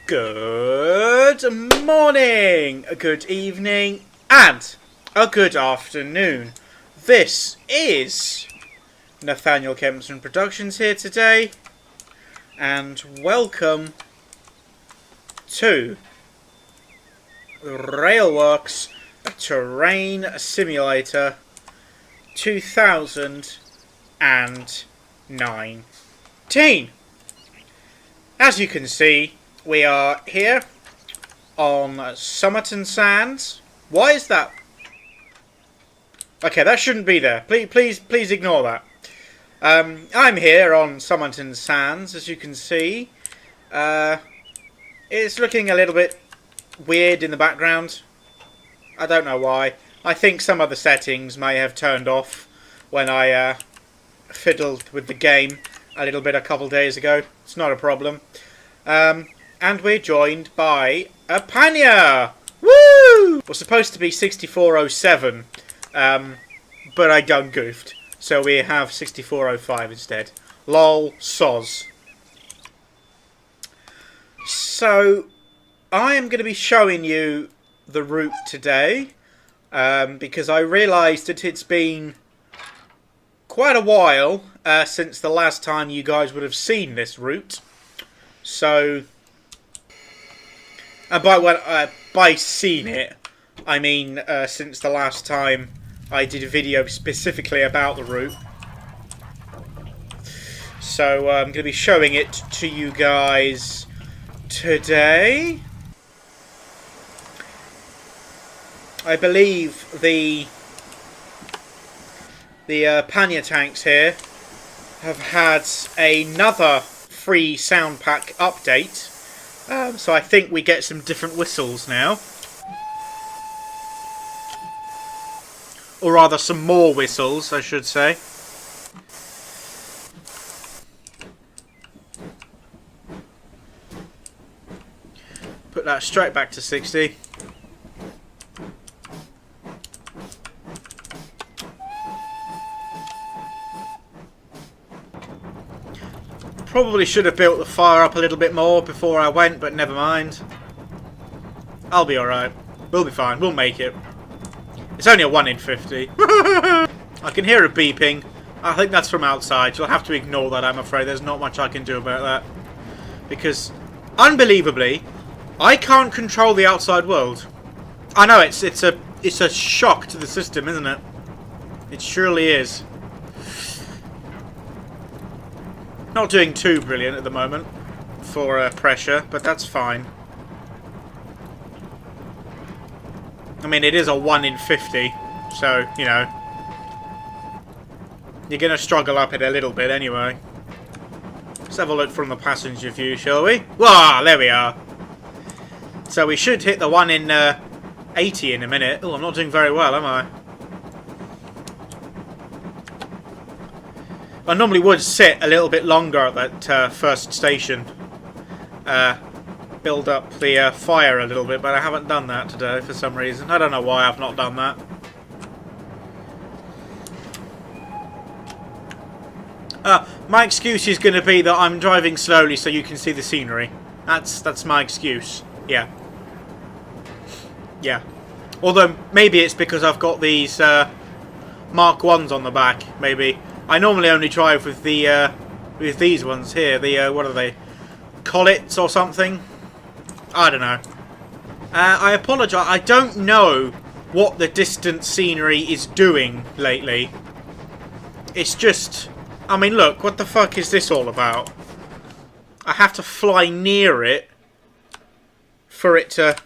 Good morning, a good evening, and a good afternoon. This is Nathaniel Kempson Productions here today, and welcome to Railworks Terrain Simulator 2019. As you can see, we are here on Somerton Sands. Why is that? Okay, that shouldn't be there. Please ignore that. I'm here on Somerton Sands, as you can see. It's looking a little bit weird in the background. I don't know why. I think some of the settings may have turned off when I fiddled with the game a little bit a couple days ago. It's not a problem. And we're joined by a pannier! Woo! It was supposed to be 6407, but I done goofed. So we have 6405 instead. Lol, soz. So, I am going to be showing you the route today, because I realised that it's been quite a while since the last time you guys would have seen this route. So, and by seen it, I mean since the last time I did a video specifically about the route. So I'm going to be showing it to you guys today. I believe the pannier tanks here have had another free sound pack update. So I think we get some different whistles now. Or rather, some more whistles, I should say. Put that straight back to 60. Probably should have built the fire up a little bit more before I went, but never mind. I'll be alright. We'll be fine. We'll make it. It's only a 1 in 50. I can hear a beeping. I think that's from outside. You'll have to ignore that, I'm afraid. There's not much I can do about that. Because, unbelievably, I can't control the outside world. I know, it's a shock to the system, isn't it? It surely is. Not doing too brilliant at the moment for pressure, but that's fine. I mean, it is a 1 in 50, so, you know, you're going to struggle up it a little bit anyway. Let's have a look from the passenger view, shall we? Wow, there we are. So we should hit the 1 in 80 in a minute. Oh, I'm not doing very well, am I? I normally would sit a little bit longer at that first station. Build up the fire a little bit, but I haven't done that today for some reason. I don't know why I've not done that. My excuse is going to be that I'm driving slowly so you can see the scenery. That's my excuse. Yeah. Yeah. Although, maybe it's because I've got these Mark 1s on the back, maybe. I normally only drive with the with these ones here. The what are they? Collets or something? I don't know. I apologise. I don't know what the distant scenery is doing lately. It's just, I mean, look. What the fuck is this all about? I have to fly near it for it to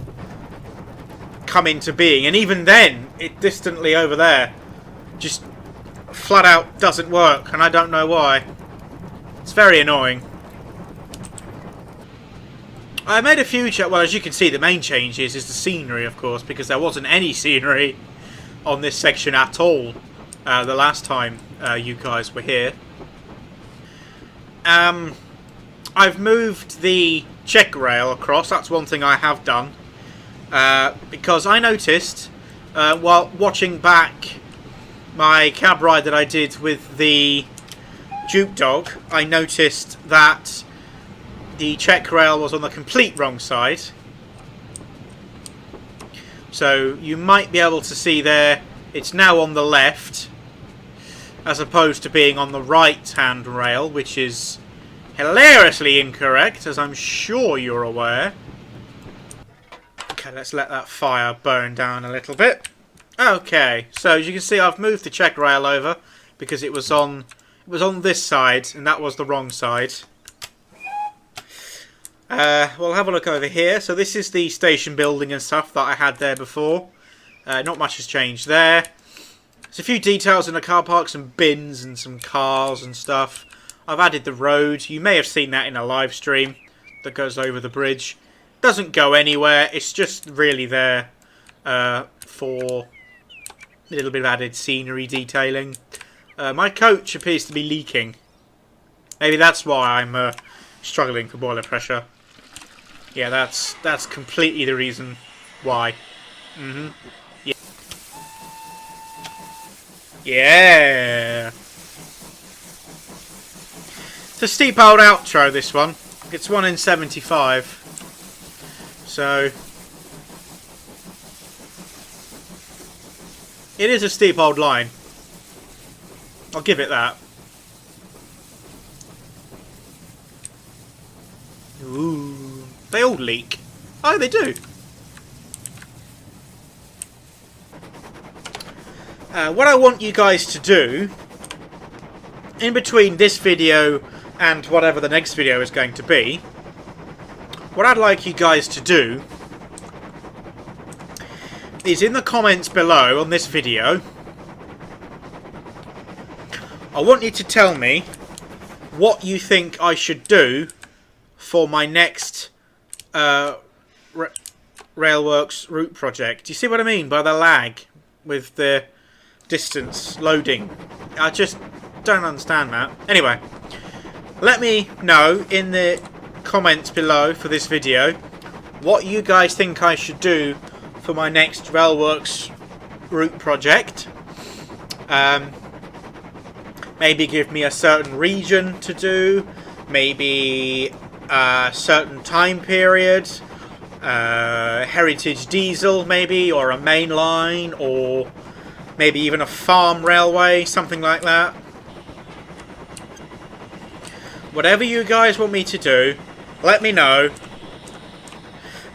come into being, and even then, it distantly over there just flat out doesn't work, and I don't know why. It's very annoying. I made a few well, as you can see, the main change is the scenery, of course, because there wasn't any scenery on this section at all the last time you guys were here. I've moved the check rail across. That's one thing I have done, because I noticed while watching back my cab ride that I did with the Duke Dog, I noticed that the check rail was on the complete wrong side. So you might be able to see there, it's now on the left, as opposed to being on the right hand rail, which is hilariously incorrect, as I'm sure you're aware. Okay, let's let that fire burn down a little bit. Okay, so as you can see, I've moved the check rail over because it was on this side, and that was the wrong side. We'll have a look over here. So this is the station building and stuff that I had there before. Not much has changed there. There's a few details in the car park, some bins and some cars and stuff. I've added the road. You may have seen that in a live stream that goes over the bridge. Doesn't go anywhere. It's just really there for a little bit of added scenery detailing. My coach appears to be leaking. Maybe that's why I'm struggling for boiler pressure. Yeah, that's completely the reason why. Yeah. Yeah. It's a steep old outro, this one. It's 1 in 75. So it is a steep old line. I'll give it that. Ooh, they all leak. Oh, they do. What I want you guys to do, in between this video and whatever the next video is going to be, what I'd like you guys to do is in the comments below on this video, I want you to tell me what you think I should do for my next Railworks route project. Do you see what I mean by the lag with the distance loading? I just don't understand that. Anyway, let me know in the comments below for this video what you guys think I should do for my next Railworks route project. Maybe give me a certain region to do, maybe a certain time period, heritage diesel maybe, or a main line, or maybe even a farm railway, something like that. Whatever you guys want me to do, let me know,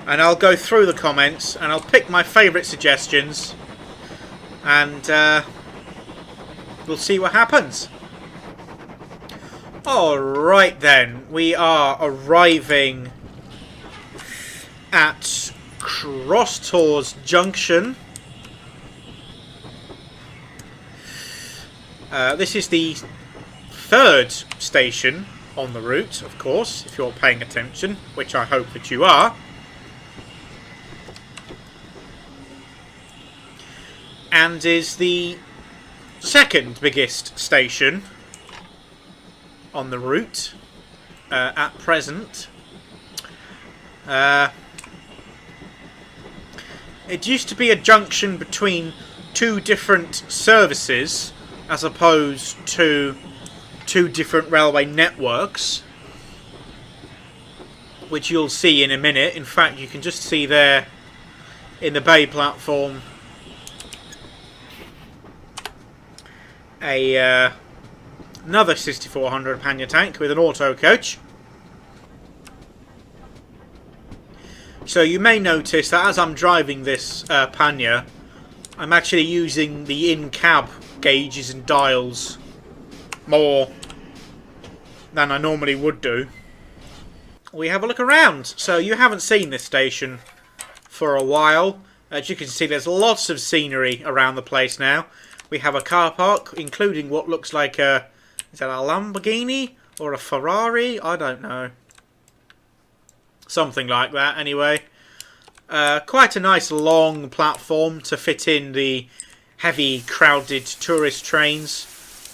and I'll go through the comments and I'll pick my favourite suggestions, and we'll see what happens. Alright then, we are arriving at Crosstor's Junction. This is the third station on the route, of course, if you're paying attention, which I hope that you are. And is the second biggest station on the route at present. It used to be a junction between two different services as opposed to two different railway networks, which you'll see in a minute. In fact, you can just see there in the bay platform another 6400 pannier tank with an auto coach. So you may notice that as I'm driving this pannier, I'm actually using the in-cab gauges and dials more than I normally would do. We have a look around. So you haven't seen this station for a while. As you can see, there's lots of scenery around the place now. We have a car park, including what looks like a... is that a Lamborghini? Or a Ferrari? I don't know. Something like that, anyway. Quite a nice long platform to fit in the heavy, crowded tourist trains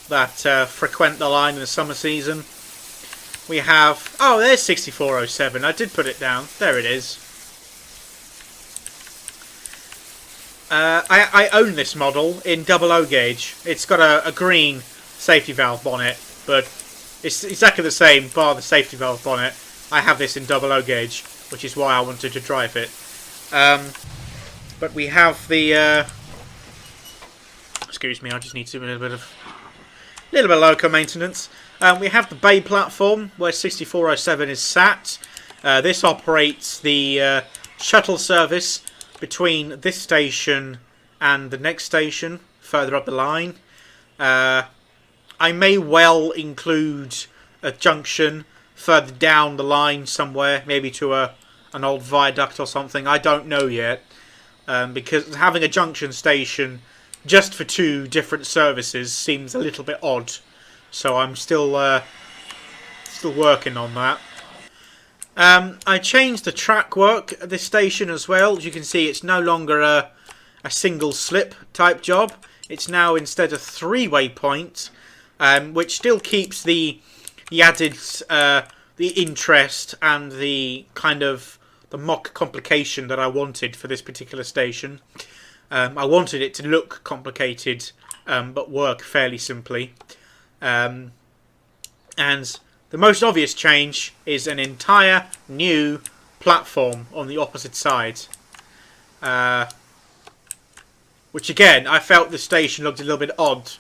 that frequent the line in the summer season. We have... oh, there's 6407. I did put it down. There it is. I own this model in 00 gauge. It's got a green safety valve bonnet, but it's exactly the same, bar the safety valve bonnet. I have this in 00 gauge, which is why I wanted to drive it. But we have the... excuse me, I just need to do a little bit of local maintenance. We have the bay platform where 6407 is sat. This operates the shuttle service between this station and the next station further up the line. I may well include a junction further down the line somewhere, maybe to an old viaduct or something. I don't know yet, because having a junction station just for 2 different services seems a little bit odd. So I'm still working on that. I changed the track work at this station as well. As you can see, it's no longer a single slip type job. It's now instead a 3-way point, which still keeps the added the interest and the kind of the mock complication that I wanted for this particular station. I wanted it to look complicated, but work fairly simply. And the most obvious change is an entire new platform on the opposite side. Which again, I felt the station looked a little bit odd,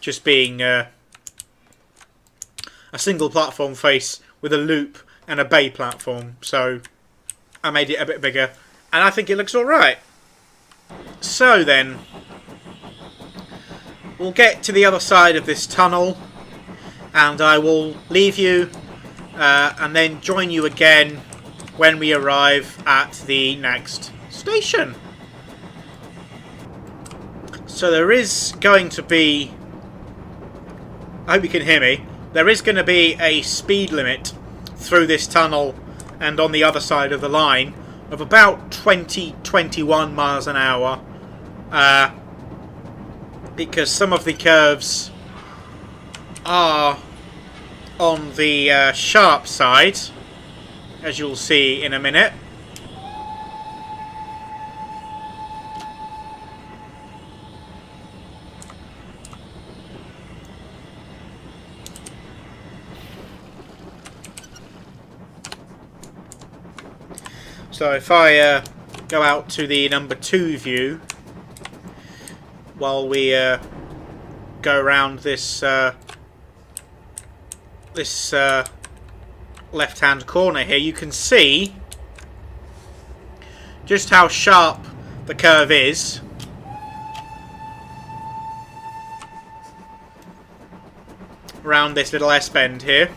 just being a single platform face with a loop and a bay platform. So I made it a bit bigger, and I think it looks alright. So then, we'll get to the other side of this tunnel, and I will leave you and then join you again when we arrive at the next station. So there is going to be, I hope you can hear me, there is going to be a speed limit through this tunnel and on the other side of the line of about 20-21 miles an hour, because some of the curves are on the sharp side, as you'll see in a minute. So if I go out to the number 2 view while we go around this left-hand corner here, you can see just how sharp the curve is. Around this little S-bend here.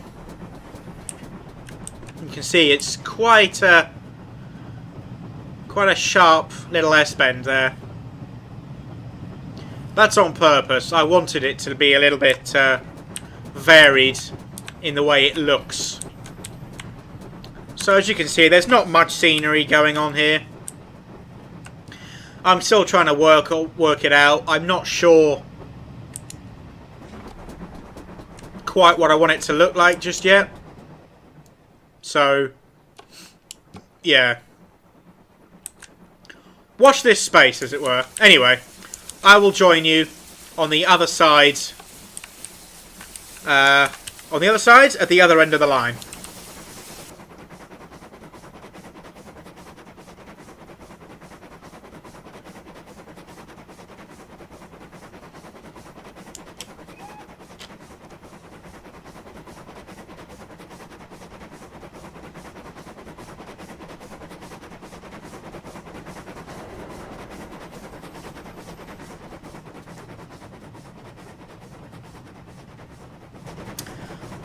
You can see it's quite a sharp little S-bend there. That's on purpose. I wanted it to be a little bit varied in the way it looks. So as you can see, there's not much scenery going on here. I'm still trying to work it out. I'm not sure quite what I want it to look like just yet. So, yeah. Watch this space, as it were. Anyway, I will join you on the other side. At the other end of the line.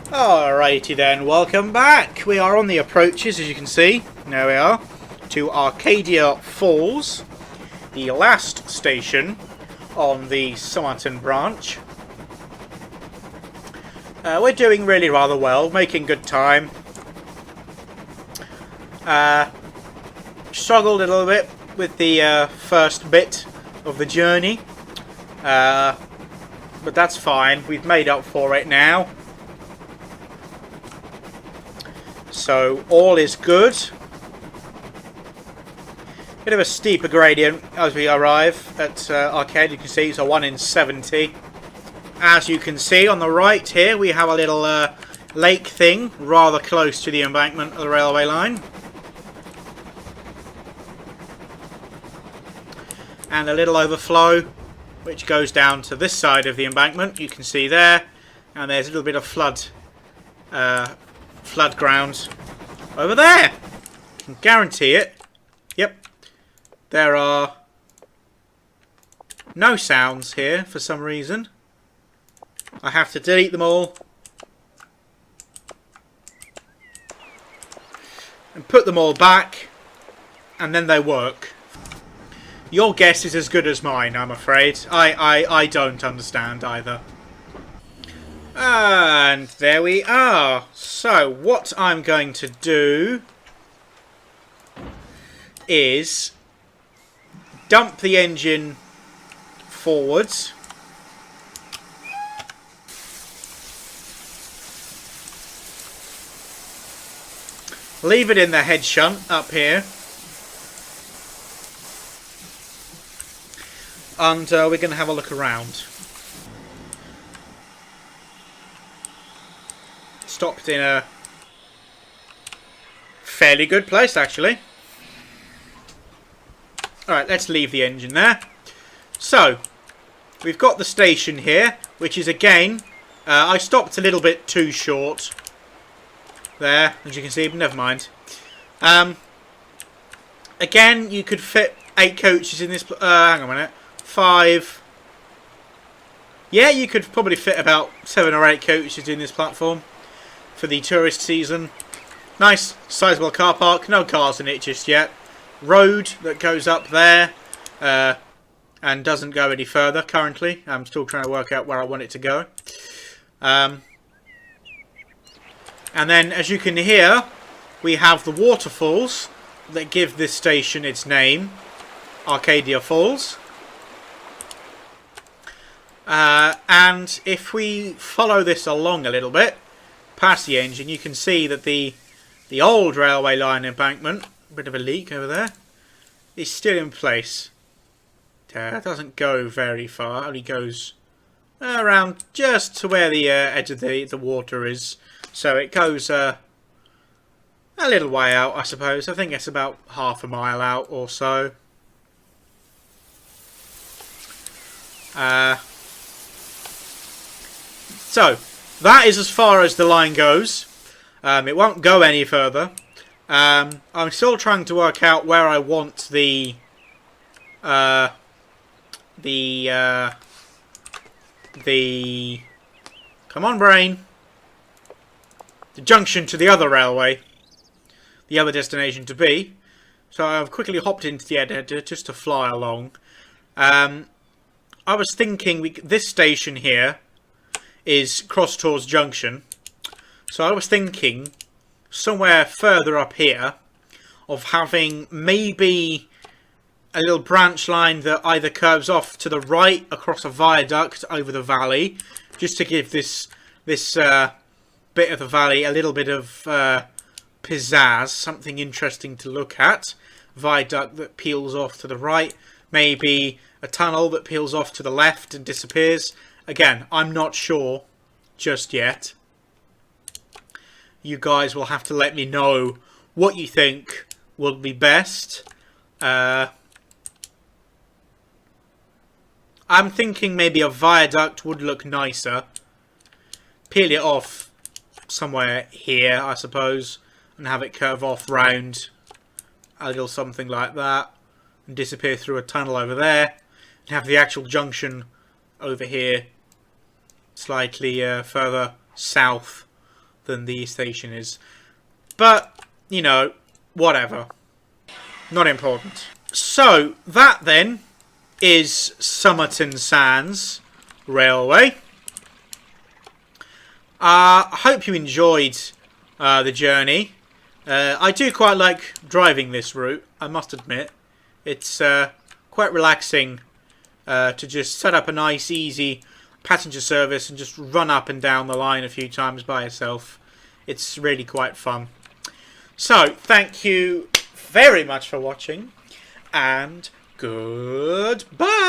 Alrighty then, welcome back. We are on the approaches, as you can see. There we are, to Arcadia Falls, the last station on the Somerton branch. We're doing really rather well, making good time. Struggled a little bit with the first bit of the journey, but that's fine. We've made up for it now. So all is good. Bit of a steeper gradient as we arrive at Arcade. You can see it's a 1 in 70. As you can see on the right here, we have a little lake thing rather close to the embankment of the railway line. And a little overflow which goes down to this side of the embankment. You can see there, and there's a little bit of flood ground over there. I can guarantee it. Yep, there are no sounds here for some reason. I have to delete them all and put them all back, and then they work. Your guess is as good as mine, I'm afraid. I don't understand either. And there we are. So what I'm going to do is dump the engine forwards. Leave it in the head shunt up here. And we're going to have a look around. Stopped in a fairly good place, actually. Alright, let's leave the engine there. So, we've got the station here, which is again, I stopped a little bit too short there, as you can see, but never mind. Again, you could fit 8 coaches in this, hang on a minute, 5. Yeah, you could probably fit about 7 or 8 coaches in this platform for the tourist season. Nice, sizable car park, no cars in it just yet. Road that goes up there and doesn't go any further currently. I'm still trying to work out where I want it to go. And then, as you can hear, we have the waterfalls that give this station its name, Arcadia Falls. And if we follow this along a little bit, past the engine, you can see that the old railway line embankment, a bit of a leak over there, is still in place. It doesn't go very far, only goes around just to where the edge of the water is. So it goes a little way out, I suppose. I think it's about half a mile out or so. So that is as far as the line goes. It won't go any further. I'm still trying to work out where I want the come on, brain. The junction to the other railway, the other destination to be. So I've quickly hopped into the editor just to fly along. I was thinking this station here is Crosstor's Junction. So I was thinking somewhere further up here of having maybe a little branch line that either curves off to the right across a viaduct over the valley, just to give this bit of the valley a little bit of pizzazz, something interesting to look at. Viaduct that peels off to the right, maybe a tunnel that peels off to the left and disappears. Again, I'm not sure just yet. You guys will have to let me know what you think will be best. I'm thinking maybe a viaduct would look nicer. Peel it off somewhere here, I suppose, and have it curve off round a little something like that and disappear through a tunnel over there, and have the actual junction over here slightly further south than the station is. But, you know, whatever. Not important. So, that then is Somerton Sands Railway. I hope you enjoyed the journey. I do quite like driving this route, I must admit. It's quite relaxing to just set up a nice, easy passenger service and just run up and down the line a few times by yourself. It's really quite fun. So, thank you very much for watching, and goodbye!